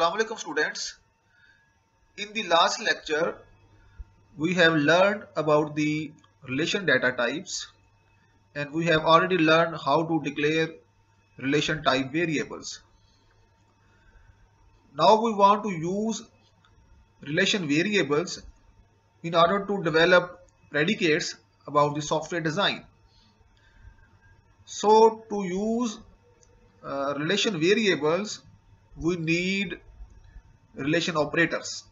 Assalamu alaikum students. In the last lecture, we have learned about the relation data types and we have already learned how to declare relation type variables. Now we want to use relation variables in order to develop predicates about the software design. So to use relation variables, we need relation operators.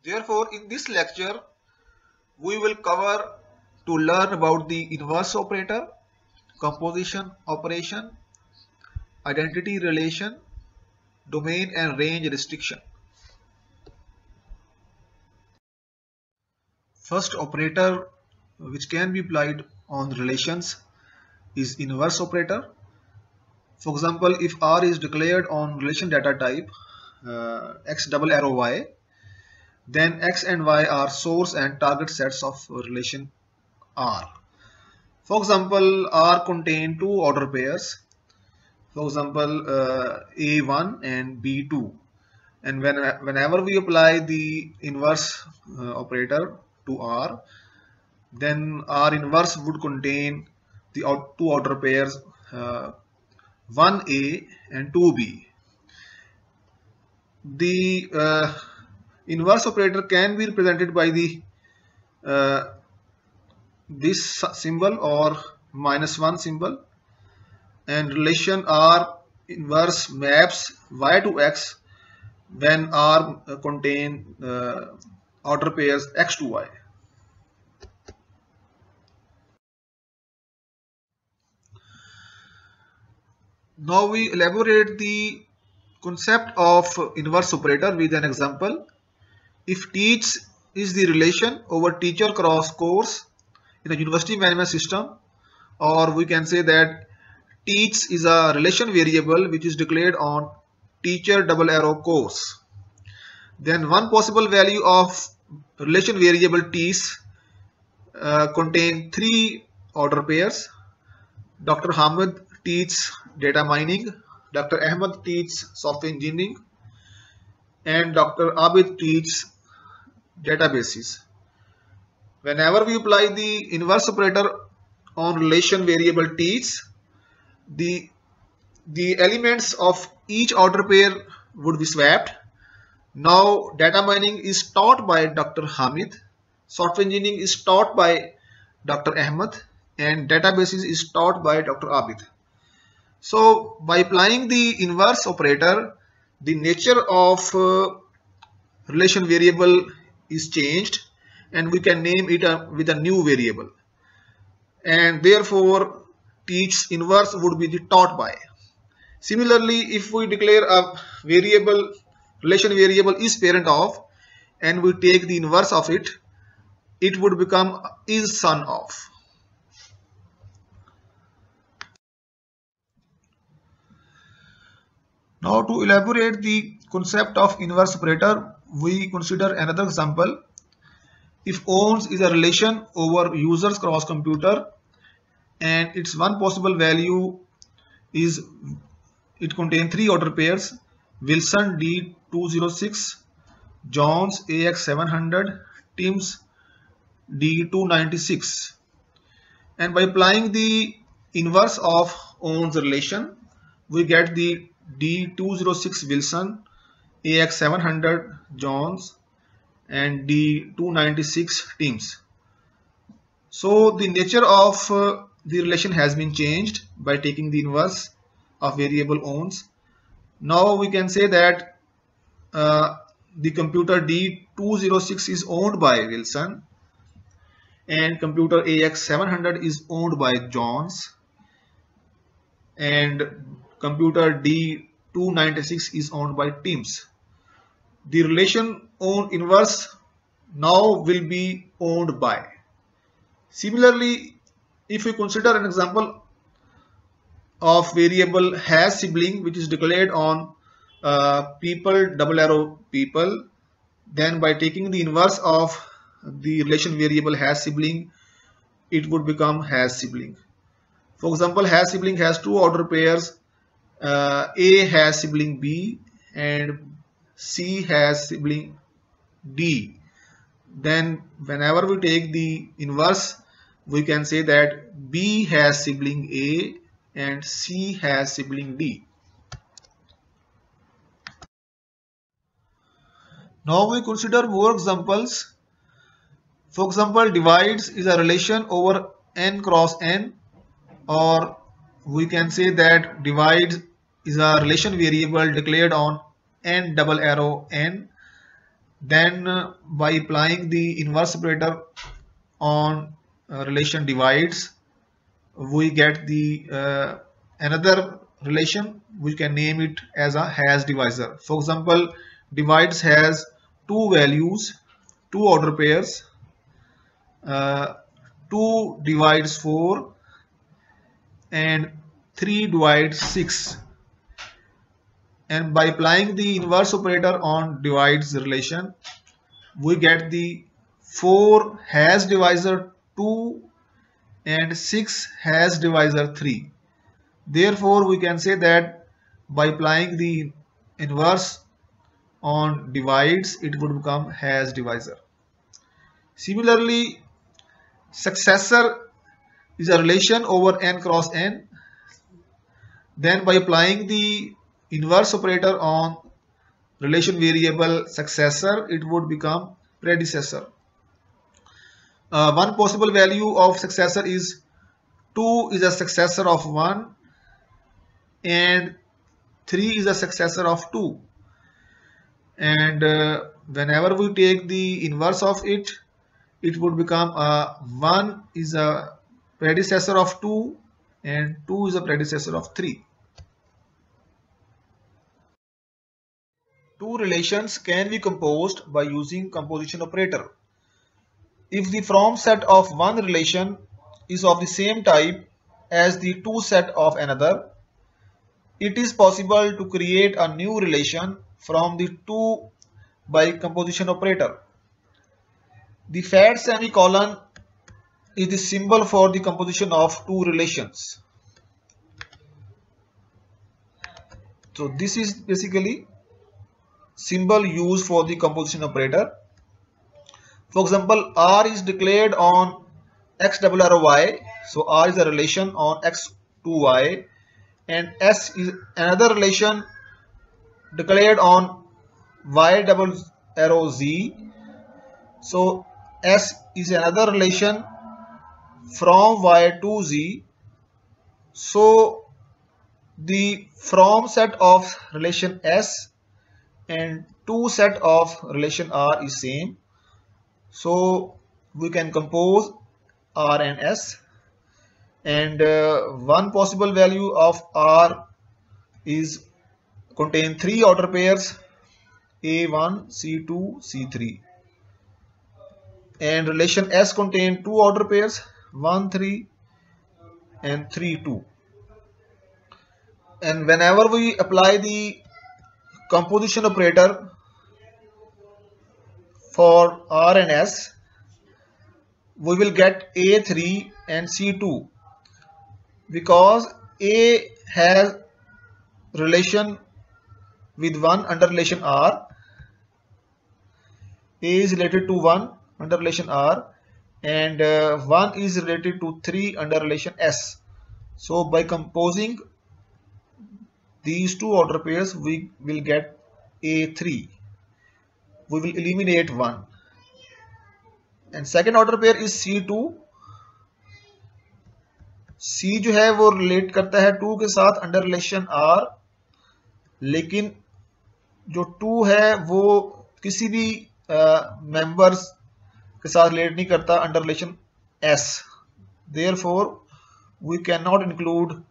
Therefore, in this lecture, we will cover to learn about the inverse operator, composition operation, identity relation, domain and range restriction. First operator which can be applied on relations is inverse operator. For example, if R is declared on relation data type x double arrow y, then x and y are source and target sets of relation R. For example, R contain two order pairs, for example A1 and B2, and whenever we apply the inverse operator to R, then R inverse would contain the two order pairs 1A and 2B. The inverse operator can be represented by the this symbol or -1 symbol, and relation R inverse maps y to x when R contain order pairs x to y. Now we elaborate the concept of inverse operator with an example. If teach is the relation over teacher cross course in a university management system, or we can say that teach is a relation variable which is declared on teacher double arrow course, then one possible value of relation variable teach contain three order pairs. Dr. Hamid teaches data mining, Dr. Ahmed teaches software engineering, and Dr. Abid teaches databases. Whenever we apply the inverse operator on relation variable teach, the elements of each order pair would be swapped. Now data mining is taught by Dr. Hamid, software engineering is taught by Dr. Ahmed, and databases is taught by Dr. Abid. So by applying the inverse operator, the nature of relation variable is changed and we can name it with a new variable, and therefore teach inverse would be the taught by. Similarly, if we declare a variable, relation variable is parent of, and we take the inverse of it, it would become is son of. Now to elaborate the concept of inverse operator, we consider another example. If owns is a relation over users cross computer, and its one possible value is it contains three order pairs Wilson D206, Jones AX700, Timms D296, and by applying the inverse of owns relation, we get the D206 Wilson, AX700 Jones, and D296 Timms. So the nature of the relation has been changed by taking the inverse of variable owns. Now we can say that the computer D206 is owned by Wilson and computer AX700 is owned by Jones, and computer D296 is owned by Timms. The relation owned inverse now will be owned by. Similarly, if we consider an example of variable has sibling which is declared on people double arrow people, then by taking the inverse of the relation variable has sibling, it would become has sibling. For example, has sibling has two order pairs A has sibling B and C has sibling D, then whenever we take the inverse, we can say that B has sibling A and C has sibling D. Now we consider more examples. For example, divides is a relation over n cross n, or we can say that divides is a relation variable declared on n double arrow n. Then by applying the inverse operator on relation divides, we get the another relation. We can name it as a has divisor. For example, divides has two values, two order pairs. 2 divides 4 and 3 divides 6, and by applying the inverse operator on divides relation, we get the 4 has divisor 2 and 6 has divisor 3. Therefore we can say that by applying the inverse on divides, it would become has divisor. Similarly, successor is a relation over n cross n. Then by applying the inverse operator on relation variable successor, it would become predecessor. One possible value of successor is 2 is a successor of 1 and 3 is a successor of 2. And whenever we take the inverse of it, it would become 1 is a predecessor of 2 and 2 is a predecessor of 3. Two relations can be composed by using composition operator. If the from set of one relation is of the same type as the to set of another, it is possible to create a new relation from the two by composition operator. The fat semicolon is the symbol for the composition of two relations. So this is basically symbol used for the composition operator. For example, R is declared on x double arrow y, so R is a relation on x to y, and S is another relation declared on y double arrow z, so S is another relation from y to z. So the from set of relation S and to set of relation R is same, so we can compose R and S. And one possible value of R is contain 3 order pairs A1, C2, C3, and relation S contain 2 order pairs 1, 3 and 3, 2. And whenever we apply the composition operator for R and S, we will get A3 and C2 because A has relation with 1 under relation R. A is related to 1 under relation R, and 1 is related to 3 under relation S. So by composing these two order pairs, we will get A3. We will eliminate 1. And second order pair is C2. C जो है वो relate करता है 2 के साथ under relation R, लेकिन जो 2 है वो किसी भी मेंबर्स के साथ रिलेट नहीं करता under relation S. Therefore, we cannot include,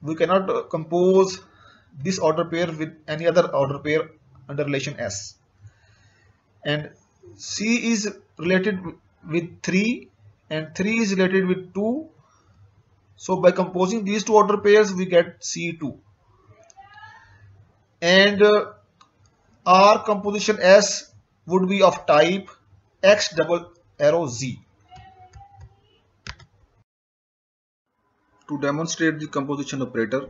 we cannot compose this order pair with any other order pair under relation S. And C is related with 3 and 3 is related with 2. So by composing these two order pairs, we get C2. And R composition S would be of type X double arrow Z. To demonstrate the composition operator,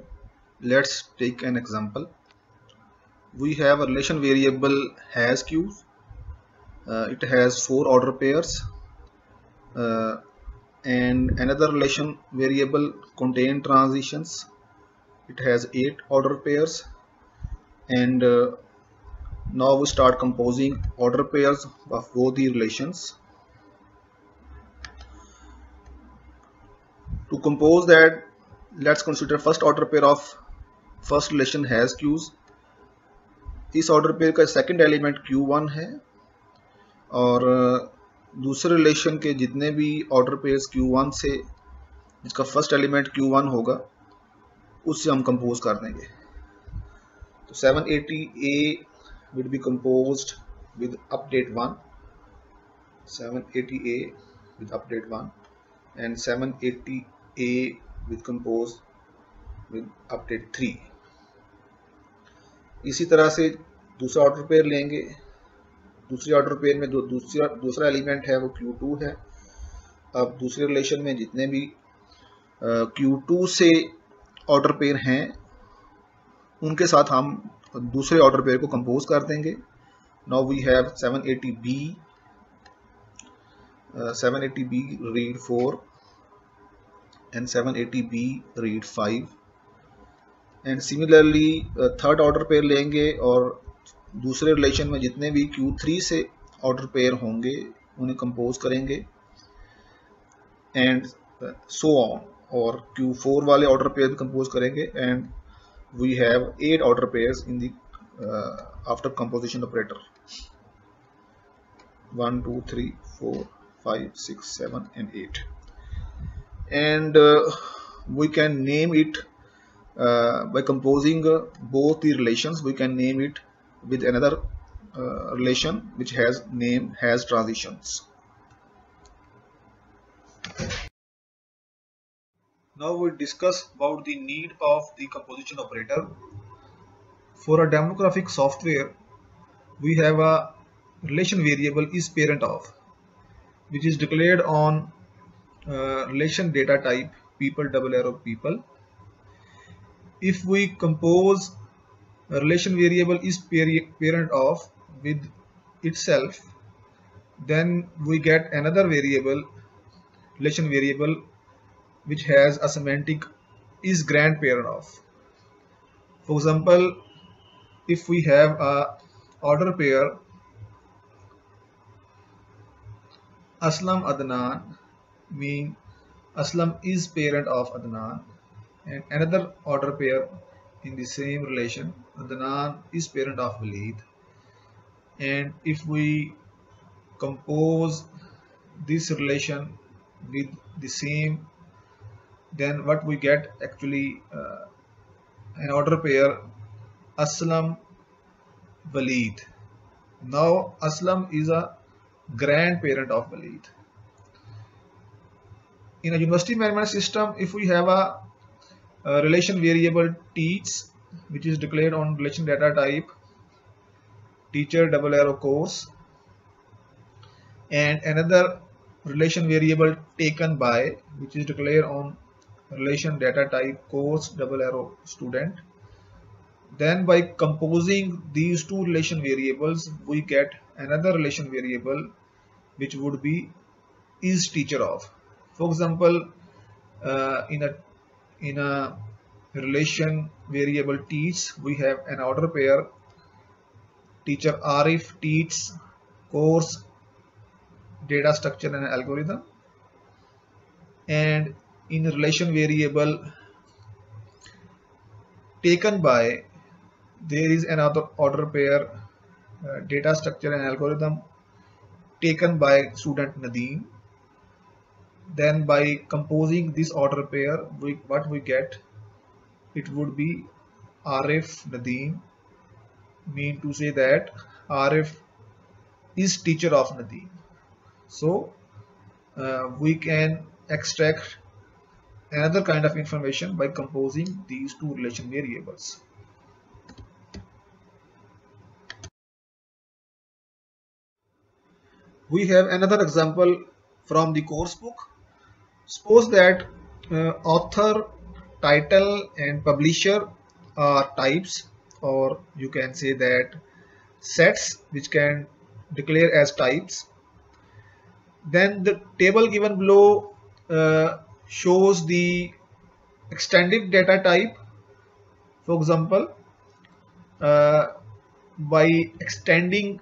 let's take an example. We have a relation variable has queues. It has 4 order pairs, and another relation variable contain transitions. It has 8 order pairs, and now we start composing order pairs of both the relations. To compose that, let's consider first order pair of first relation has queues. इस order pair का second element Q1 है और दूसरे relation के जितने भी order pairs Q1 से जिसका फर्स्ट एलिमेंट Q1 होगा उससे हम कंपोज कर देंगे. तो 780A will be composed with update 1, 780A with update 1 and 780A with composed with update 3. इसी तरह से दूसरा ऑर्डर पेयर लेंगे. दूसरे ऑर्डर पेयर में जो दूसरा एलिमेंट है वो Q2 है. अब दूसरे रिलेशन में जितने भी Q2 से ऑर्डर पेयर हैं उनके साथ हम दूसरे ऑर्डर पेयर को कंपोज कर देंगे. Now we have 780B read 4 and 780B read 5 and similarly third order pair लेंगे और दूसरे रिलेशन में जितने भी Q3 से ऑर्डर पेयर होंगे उन्हें कंपोज करेंगे एंड सो ऑन. और Q4 वाले ऑर्डर पेयर कंपोज करेंगे and we have 8 order pairs in the after composition operator. 1 2 3 4 5 6 7 and 8 and we can name it by composing both the relations. We can name it with another relation which has name has transitions. Now we discuss about the need of the composition operator. For a demographic software, we have a relation variable is parent of, which is declared on relation data type people double arrow people. If we compose a relation variable is parent of with itself, then we get another variable, relation variable, which has a semantic is grandparent of. For example, if we have a order pair Aslam Adnan, mean Aslam is parent of Adnan, and another order pair in the same relation Adnan is parent of Walid. And if we compose this relation with the same, then what we get actually an order pair Aslam Walid. Now Aslam is a grandparent of Walid. In a university management system, if we have a relation variable teach, which is declared on relation data type teacher double arrow course, and another relation variable taken by, which is declared on relation data type course double arrow student, then by composing these two relation variables we get another relation variable which would be is teacher of. For example, in a relation variable teach, we have an order pair teacher Arif teaches course data structure and algorithm, and in relation variable taken by there is another order pair data structure and algorithm taken by student Nadeem. Then by composing this order pair, what we get, it would be Arif Nadeem, mean to say that Arif is teacher of Nadeem. So we can extract another kind of information by composing these two relation variables. We have another example from the course book. Suppose that Author, title and publisher are types, or you can say that sets which can declare as types. Then the table given below shows the extended data type. For example, uh, by extending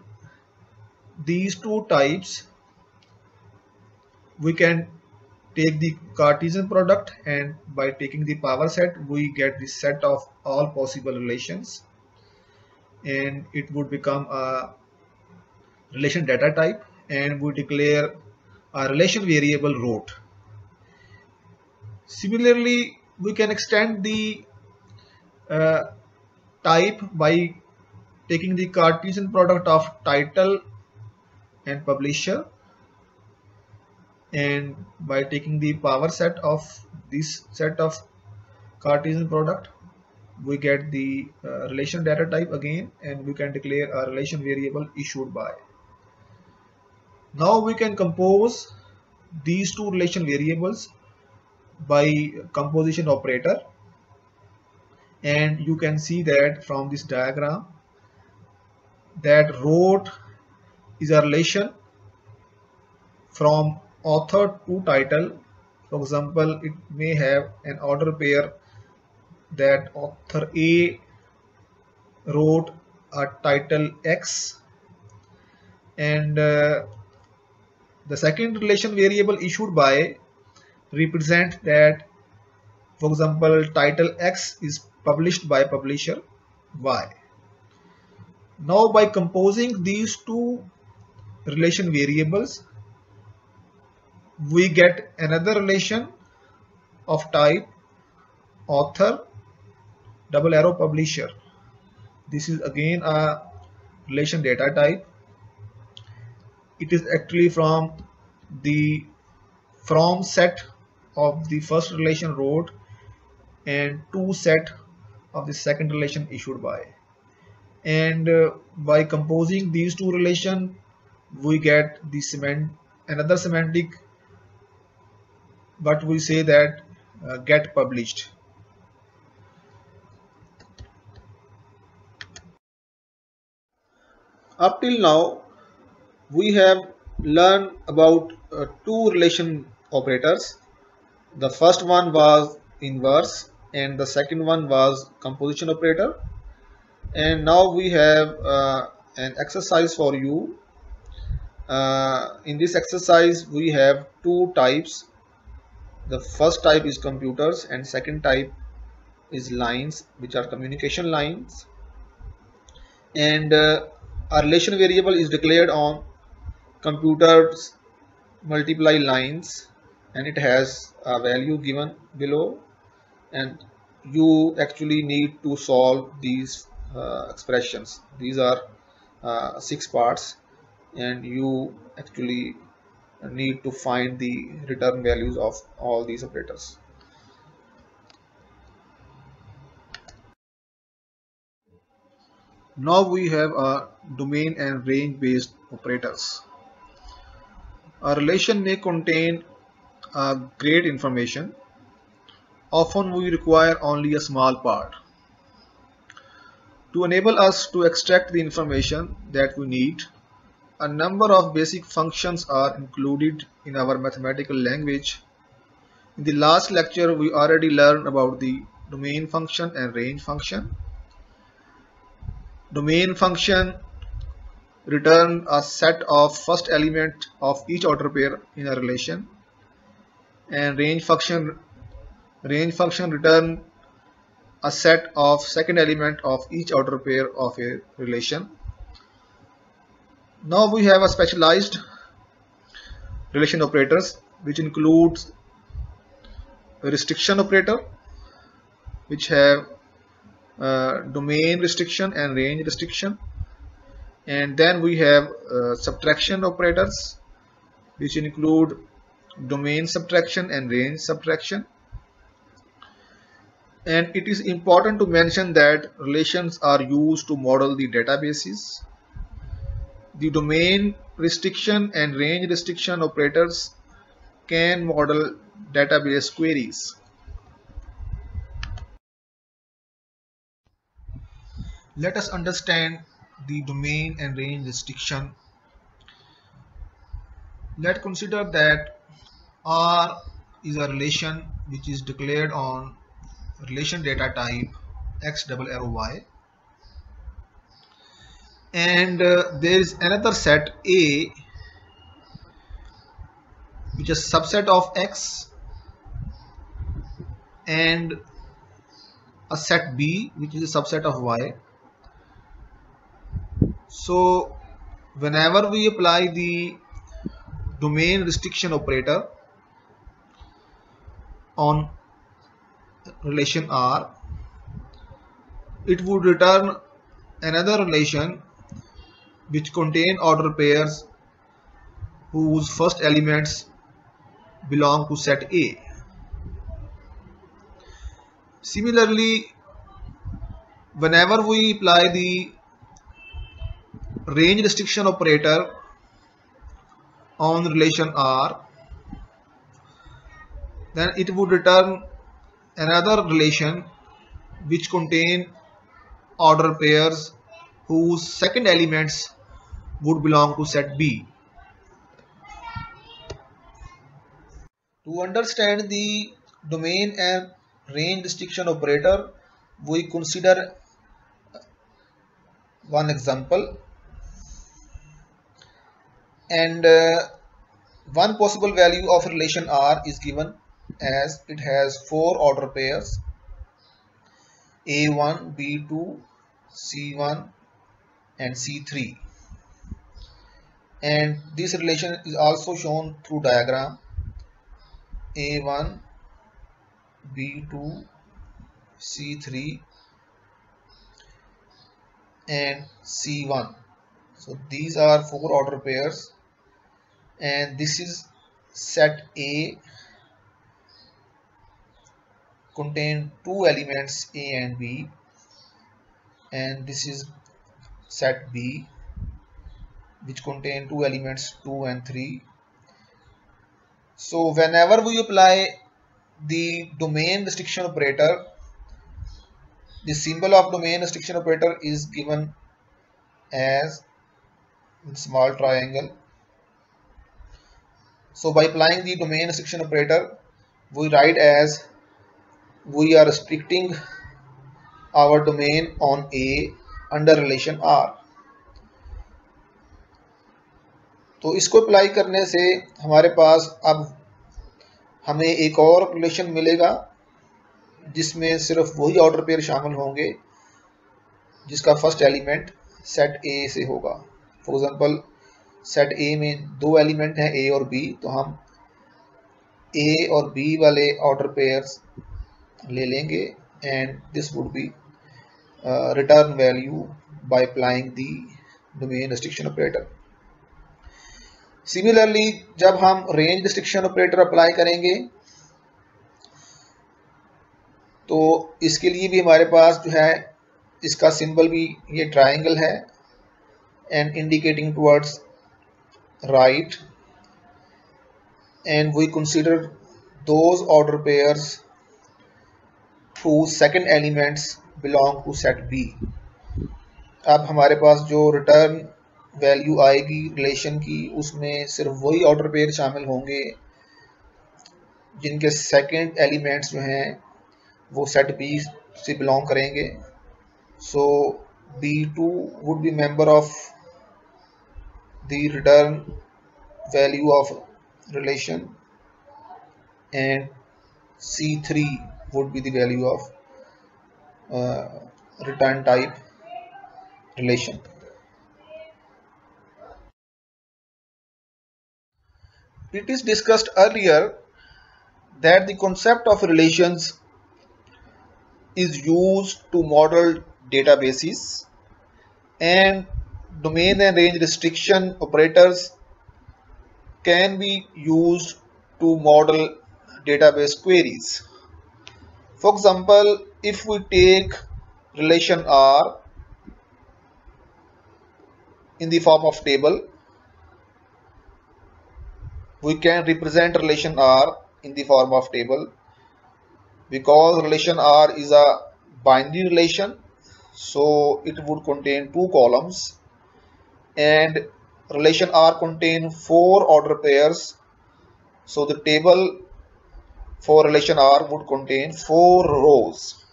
these two types, we can take the Cartesian product, and by taking the power set we get the set of all possible relations, and it would become a relation data type, and we declare a relation variable root. Similarly, we can extend the uh, type by taking the Cartesian product of title and publisher, and by taking the power set of this set of Cartesian product we get the relation data type again, and we can declare a relation variable issued by. Now we can compose these two relation variables by composition operator, and you can see that from this diagram that root is a relation from author to title. For example, it may have an order pair that author A wrote a title X, and the second relation variable issued by represent that, for example, title X is published by publisher Y. Now by composing these two relation variables we get another relation of type author double arrow publisher. This is again a relation data type. It is actually from the from set of the first relation wrote and to set of the second relation issued by, and by composing these two relations we get the another semantic, but we say that get published. Up till now we have learned about two relation operators. The first one was inverse and the second one was composition operator, and now we have an exercise for you. In this exercise we have two types. The first type is computers and second type is lines, which are communication lines, and a relation variable is declared on computers multiply lines, and it has a value given below, and you actually need to solve these expressions. These are 6 parts, and you actually need to find the return values of all these operators. Now we have a domain and range based operators. A relation may contain great information. Often we require only a small part. To enable us to extract the information that we need, a number of basic functions are included in our mathematical language. In the last lecture we already learned about the domain function and range function. Domain function return a set of first element of each order pair in a relation, and range function return a set of second element of each order pair of a relation. Now we have a specialized relation operators, which includes a restriction operator, which have domain restriction and range restriction, and then we have subtraction operators, which include domain subtraction and range subtraction. And it is important to mention that relations are used to model the databases. The domain restriction and range restriction operators can model database queries. Let us understand the domain and range restriction. Let's consider that R is a relation which is declared on relation data type X double arrow Y, and there is another set A which is subset of X, and a set B which is a subset of Y. So whenever we apply the domain restriction operator on relation R, it would return another relation which contain order pairs whose first elements belong to set A. Similarly, whenever we apply the range restriction operator on relation R, then it would return another relation which contain order pairs whose second elements would belong to set B. To understand the domain and range restriction operator, we consider one example, and one possible value of relation R is given as it has four order pairs A1, B2, C1 and C3, and this relation is also shown through diagram A1, B2, C3 and C1. So these are four order pairs, and this is set A, contain two elements A and B, and this is set B which contain two elements 2 and 3. So whenever we apply the domain restriction operator, the symbol of domain restriction operator is given as small triangle. So by applying the domain restriction operator, we write as we are restricting our domain on A under relation R. तो इसको apply करने से हमारे पास अब हमें एक और relation मिलेगा जिसमें सिर्फ वही ऑर्डर पेयर शामिल होंगे जिसका फर्स्ट एलिमेंट सेट ए से होगा. फॉर एग्जांपल सेट ए में दो एलिमेंट हैं ए और बी, तो हम ए और बी वाले ऑर्डर पेयर्स ले लेंगे and this would be return value by applying the domain restriction operator. Similarly जब हम रेंज रिस्ट्रिक्शन ऑपरेटर अप्लाई करेंगे तो इसके लिए भी हमारे पास जो है इसका सिंबल भी ये ट्रायंगल है and indicating towards right, and we consider those order pairs whose second elements belong to set B. अब हमारे पास जो रिटर्न वैल्यू आएगी रिलेशन की उसमें सिर्फ वही ऑर्डर पेयर शामिल होंगे जिनके सेकंड एलिमेंट्स जो हैं वो सेट बी से बिलोंग करेंगे. सो B2 would be member of the return value of relation and C3 would be the value of return type relation. It is discussed earlier that the concept of relations is used to model databases, and domain and range restriction operators can be used to model database queries. For example, if we take relation R in the form of table, we can represent relation R in the form of table, because relation R is a binary relation, so it would contain two columns, and relation R contain 4 order pairs, so the table for relation R would contain 4 rows.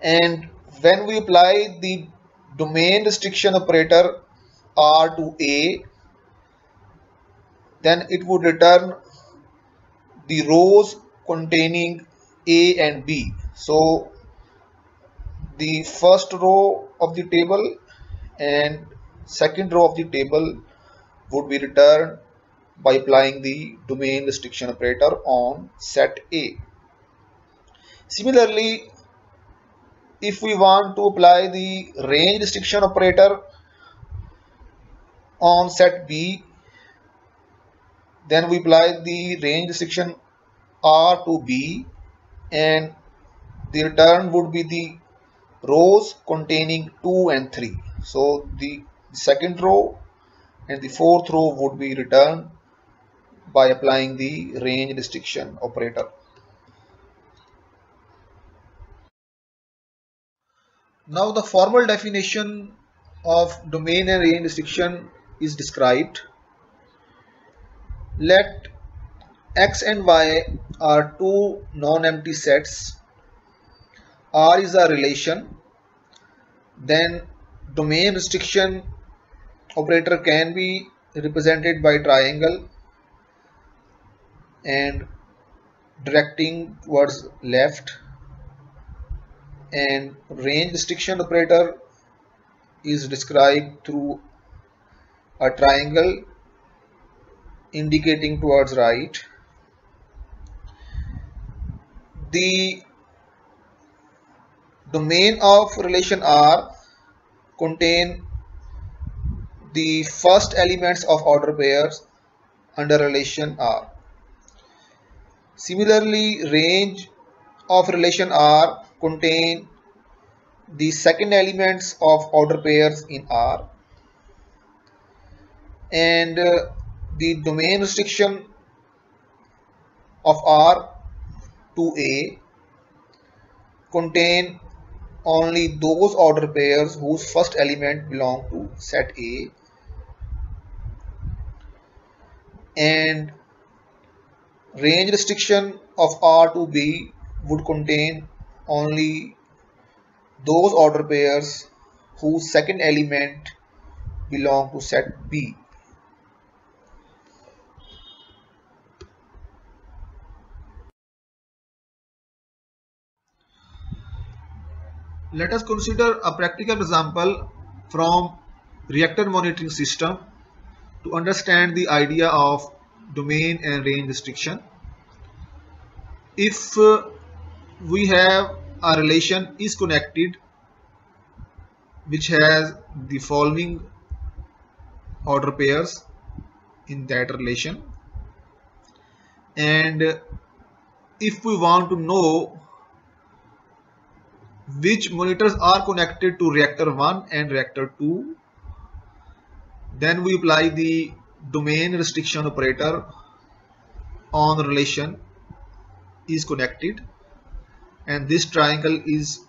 And when we apply the domain restriction operator R to A, then it would return the rows containing A and B. So the first row of the table and second row of the table would be returned by applying the domain restriction operator on set A. Similarly, if we want to apply the range restriction operator on set B, then we apply the range restriction R to B, and the return would be the rows containing 2 and 3. So the second row and the fourth row would be returned by applying the range restriction operator. Now the formal definition of domain and range restriction is described. Let X and Y are two non-empty sets. R is a relation. Then domain restriction operator can be represented by triangle and directing towards left, and range restriction operator is described through a triangle indicating towards right. The domain of relation R contain the first elements of order pairs under relation R. Similarly, range of relation R contain the second elements of order pairs in R, and the domain restriction of R to A contain only those order pairs whose first element belong to set A, and range restriction of R to B would contain only those order pairs whose second element belong to set B. Let us consider a practical example from reactor monitoring system to understand the idea of domain and range restriction. If we have a relation is connected which has the following order pairs in that relation, and if we want to know which monitors are connected to reactor 1 and reactor 2, then we apply the domain restriction operator on the relation is connected, and this triangle is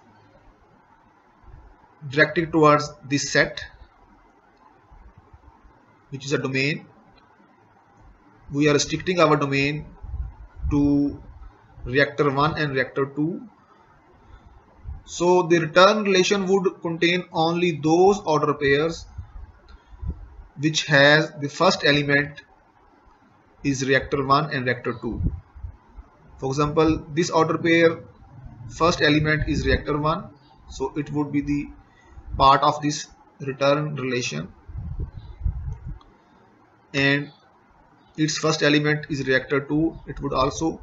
directed towards this set which is a domain. We are restricting our domain to reactor 1 and reactor 2. So the return relation would contain only those order pairs which has the first element is reactor 1 and reactor 2. For example, this order pair first element is reactor 1, so it would be the part of this return relation, and its first element is reactor 2, it would also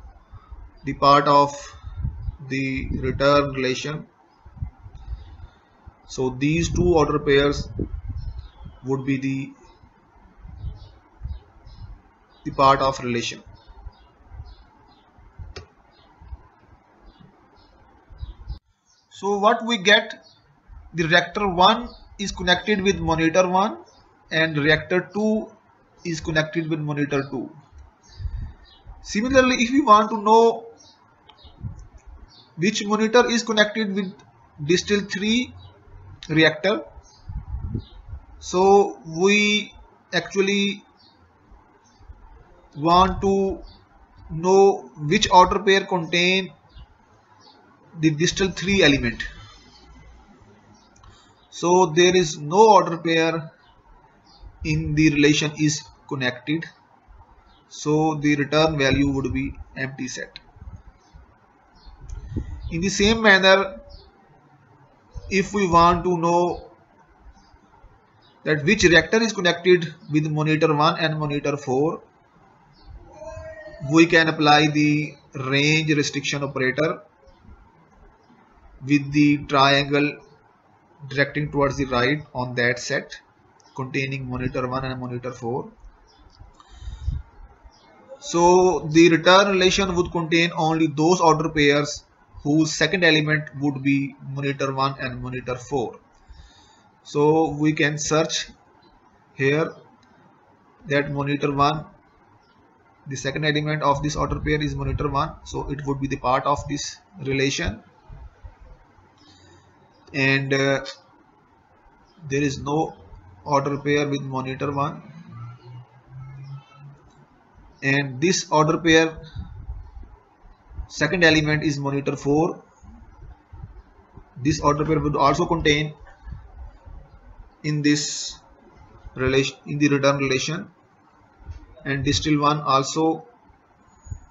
be part of the return relation. So these two order pairs would be the part of relation. So what we get, the reactor 1 is connected with monitor 1 and reactor 2 is connected with monitor 2. Similarly, if we want to know which monitor is connected with distill 3 reactor, so we actually want to know which order pair contain the distill 3 element. So there is no order pair in the relation is connected, so the return value would be empty set. In the same manner, if we want to know that which reactor is connected with monitor 1 and monitor 4, we can apply the range restriction operator with the triangle directing towards the right on that set containing monitor 1 and monitor 4. So the return relation would contain only those order pairs whose second element would be monitor 1 and monitor 4. So we can search here that monitor 1, the second element of this order pair is monitor 1, so it would be the part of this relation, and there is no order pair with monitor 1, and this order pair second element is monitor 4. This order pair would also contain in this relation, in the return relation, and distill 1 also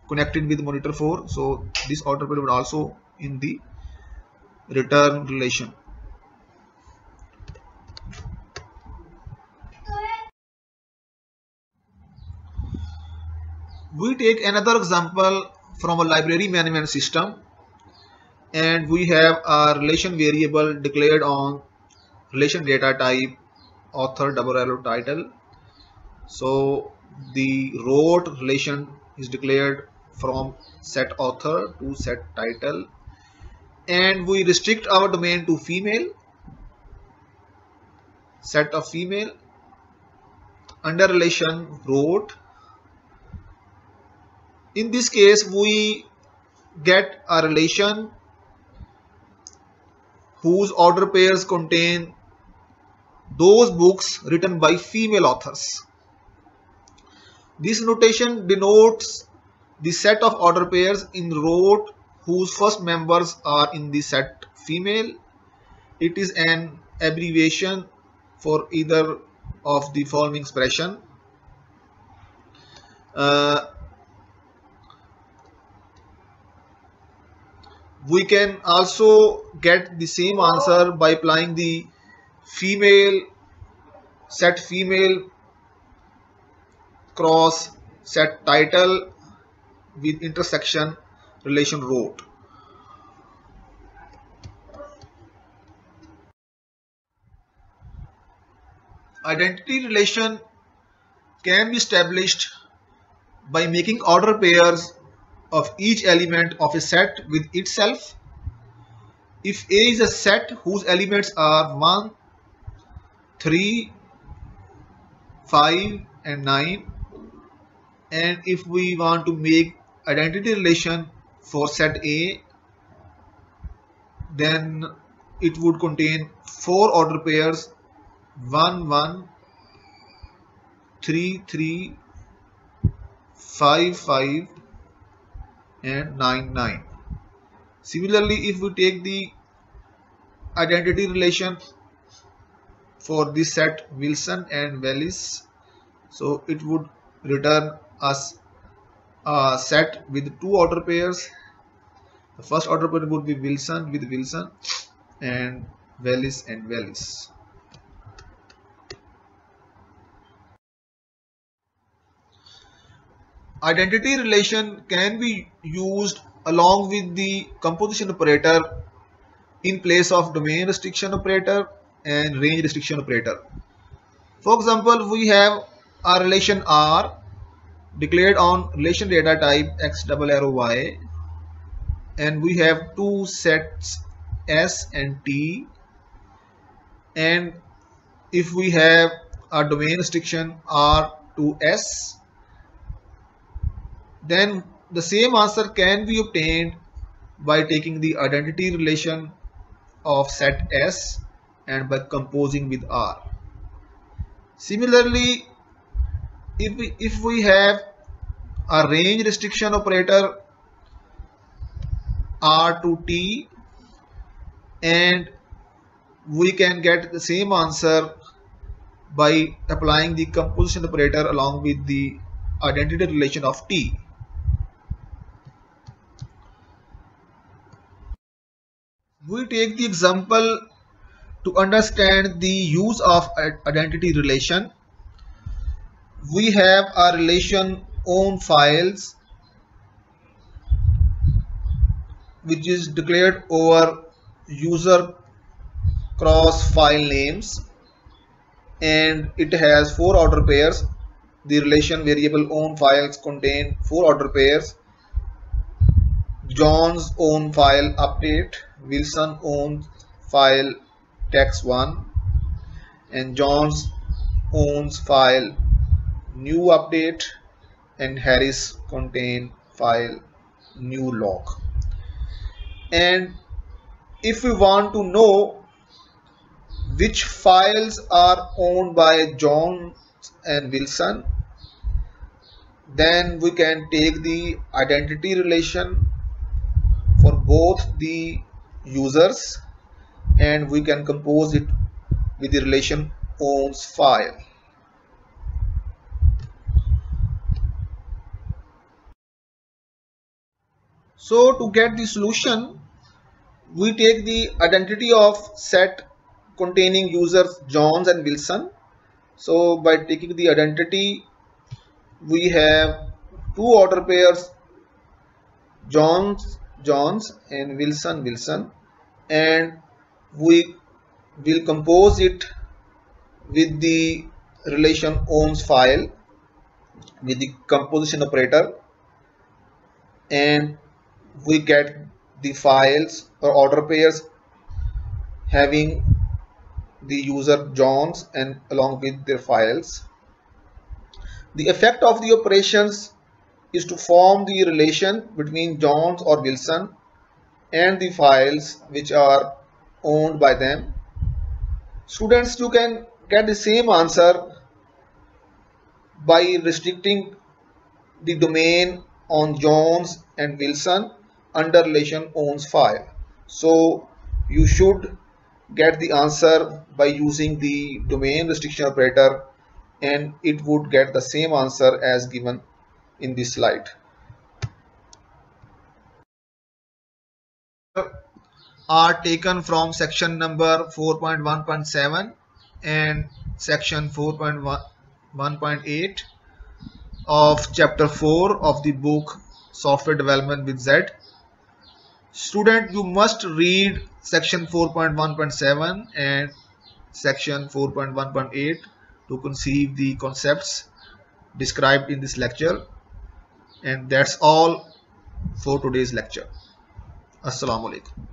connected with monitor 4, so this order pair would also in the return relation. We take another example from a library management system, and we have a relation variable declared on relation data type author @ title. So the rote relation is declared from set author to set title, and we restrict our domain to female, set of female, under relation rote. In this case, we get a relation whose order pairs contain those books written by female authors. This notation denotes the set of order pairs in rote whose first members are in the set female. It is an abbreviation for either of the following expression. We can also get the same answer by applying the female set female cross set title with intersection relation rote. Identity relation can be established by making order pairs of each element of a set with itself. If A is a set whose elements are 1, 3, 5 and 9, and if we want to make identity relation for set A, then it would contain 4 order pairs 1, 1, 3, 3, 5, 5 and 9, 9. Similarly, if we take the identity relation for this set Wilson and Wallis, so it would return us a set with 2 order pairs. The first order pair would be Wilson with Wilson and Wallis and Wallis. Identity relation can be used along with the composition operator in place of domain restriction operator and range restriction operator. For example, we have a relation R declared on relation data type X double arrow Y, and we have two sets S and T, and if we have a domain restriction R to S, then the same answer can be obtained by taking the identity relation of set S and by composing with R. Similarly, if we have a range restriction operator R to T, and we can get the same answer by applying the composition operator along with the identity relation of T. We take the example to understand the use of identity relation. We have a relation on files which is declared over user cross file names, and it has 4 order pairs. The relation variable on files contain 4 order pairs: John's own file update, Wilson own file text1, and John's owns file new update, and Harris contain file new log. And if we want to know which files are owned by John and Wilson, then we can take the identity relation for both the users and we can compose it with the relation owns file. So to get the solution, we take the identity of set containing users Johns and Wilson. So by taking the identity, we have 2 order pairs Johns and Wilson, and we will compose it with the relation owns file with the composition operator, and we get the files or order pairs having the user Johns and along with their files. The effect of the operations is to form the relation between Johns or Wilson and the files which are owned by them. Students, you can get the same answer by restricting the domain on Johns and Wilson under relation owns file. So you should get the answer by using the domain restriction operator, and it would get the same answer as given in this slide. Are taken from section number 4.1.7 and section 4.1.8 of chapter 4 of the book Software Development with Z. Student, you must read section 4.1.7 and section 4.1.8 to conceive the concepts described in this lecture. And that's all for today's lecture. Assalamu alaikum.